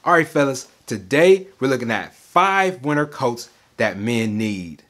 All right, fellas, today we're looking at 5 winter coats that men need.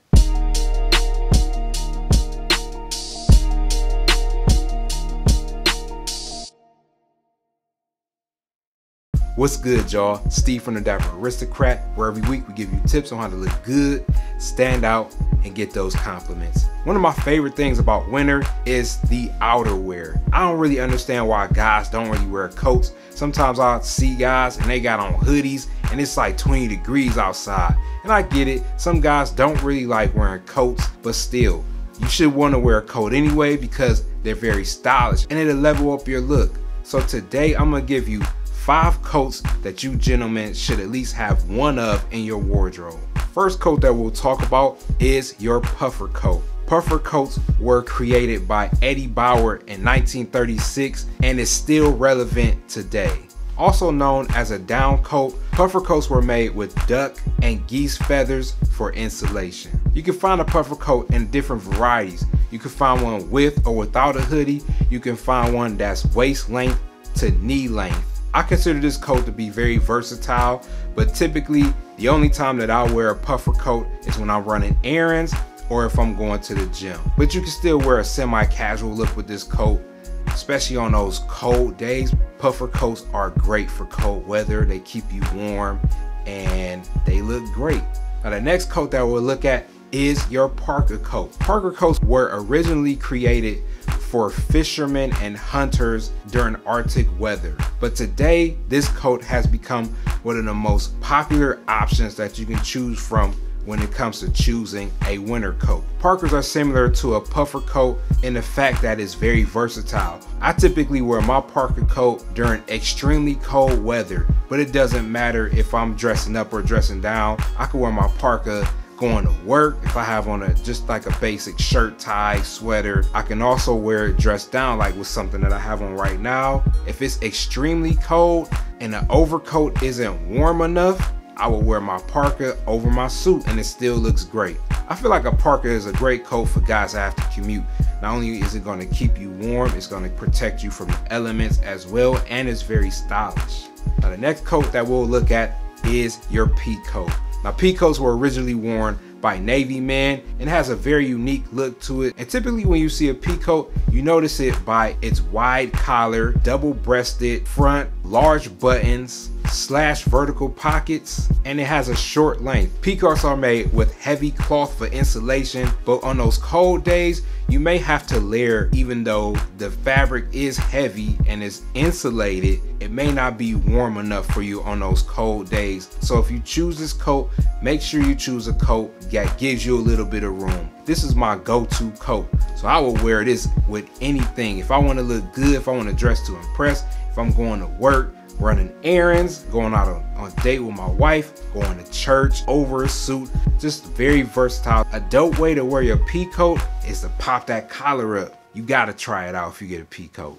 What's good, y'all? Steve from the Dapper Aristocrat, where every week we give you tips on how to look good, stand out, and get those compliments. One of my favorite things about winter is the outerwear. I don't really understand why guys don't really wear coats. Sometimes I'll see guys and they got on hoodies and it's like 20 degrees outside. And I get it, some guys don't really like wearing coats, but still, you should want to wear a coat anyway because they're very stylish and it'll level up your look. So today I'm gonna give you 5 coats that you gentlemen should at least have one of in your wardrobe. First coat that we'll talk about is your puffer coat. Puffer coats were created by Eddie Bauer in 1936 and is still relevant today. Also known as a down coat, puffer coats were made with duck and geese feathers for insulation. You can find a puffer coat in different varieties. You can find one with or without a hoodie. You can find one that's waist length to knee length. I consider this coat to be very versatile, but typically the only time that I wear a puffer coat is when I'm running errands or if I'm going to the gym. But you can still wear a semi-casual look with this coat, especially on those cold days. Puffer coats are great for cold weather. They keep you warm and they look great. Now the next coat that we'll look at is your Parker coat. Parker coats were originally created for fishermen and hunters during Arctic weather. But today, this coat has become one of the most popular options that you can choose from when it comes to choosing a winter coat. Parkers are similar to a puffer coat in the fact that it's very versatile. I typically wear my Parker coat during extremely cold weather, but it doesn't matter if I'm dressing up or dressing down. I can wear my Parker going to work if I have on just like a basic shirt, tie, sweater. I can also wear it dressed down like with something that I have on right now. If it's extremely cold and the overcoat isn't warm enough, I will wear my Parker over my suit and it still looks great. I feel like a Parker is a great coat for guys that have to commute. Not only is it going to keep you warm, it's going to protect you from the elements as well, and it's very stylish. Now the next coat that we'll look at is your Peacoat. Now Peacoats were originally worn by Navy men and has a very unique look to it. And typically when you see a Peacoat, you notice it by its wide collar, double-breasted front, large buttons, / vertical pockets, and it has a short length. Peacoats are made with heavy cloth for insulation, but on those cold days, you may have to layer. Even though the fabric is heavy and is insulated, it may not be warm enough for you on those cold days. So if you choose this coat, make sure you choose a coat that gives you a little bit of room. This is my go-to coat, so I will wear this with anything. If I want to look good, if I want to dress to impress, if I'm going to work, running errands, going out on a date with my wife, going to church, over a suit, just very versatile. A dope way to wear your Peacoat is to pop that collar up. You gotta try it out if you get a Peacoat.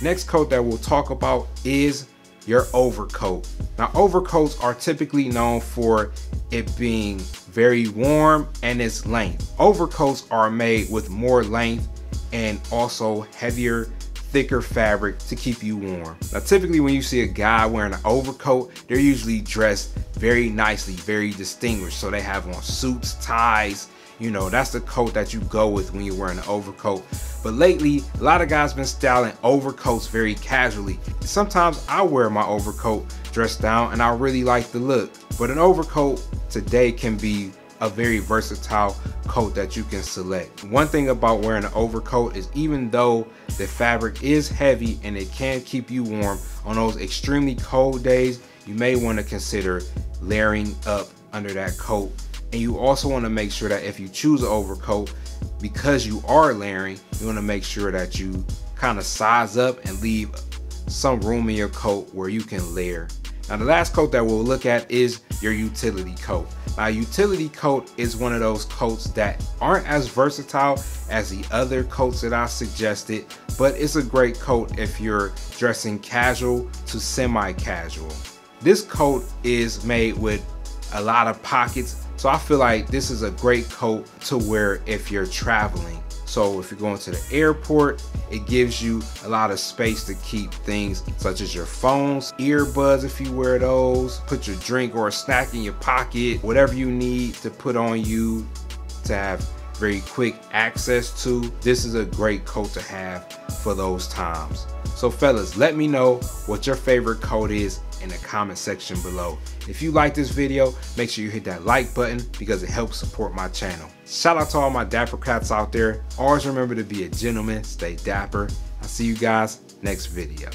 Next coat that we'll talk about is your overcoat. Now overcoats are typically known for it being very warm and its length. Overcoats are made with more length and also heavier, thicker fabric to keep you warm. Now typically when you see a guy wearing an overcoat, they're usually dressed very nicely, very distinguished. So they have on suits, ties, you know, that's the coat that you go with when you're wearing an overcoat. But lately, a lot of guys been styling overcoats very casually. Sometimes I wear my overcoat dressed down and I really like the look. But an overcoat today can be a very versatile coat that you can select. One thing about wearing an overcoat is even though the fabric is heavy and it can keep you warm on those extremely cold days, you may want to consider layering up under that coat. And you also want to make sure that if you choose an overcoat, because you are layering, you want to make sure that you kind of size up and leave some room in your coat where you can layer. Now the last coat that we'll look at is your utility coat. Now utility coat is one of those coats that aren't as versatile as the other coats that I suggested, but it's a great coat if you're dressing casual to semi-casual. This coat is made with a lot of pockets, so I feel like this is a great coat to wear if you're traveling. So if you're going to the airport, it gives you a lot of space to keep things such as your phones, earbuds if you wear those, put your drink or a snack in your pocket, whatever you need to put on you to have very quick access to. This is a great coat to have for those times. So fellas, let me know what your favorite coat is in the comment section below. If you like this video, make sure you hit that like button because it helps support my channel. Shout out to all my Dapper cats out there. Always remember to be a gentleman, stay dapper. I'll see you guys next video.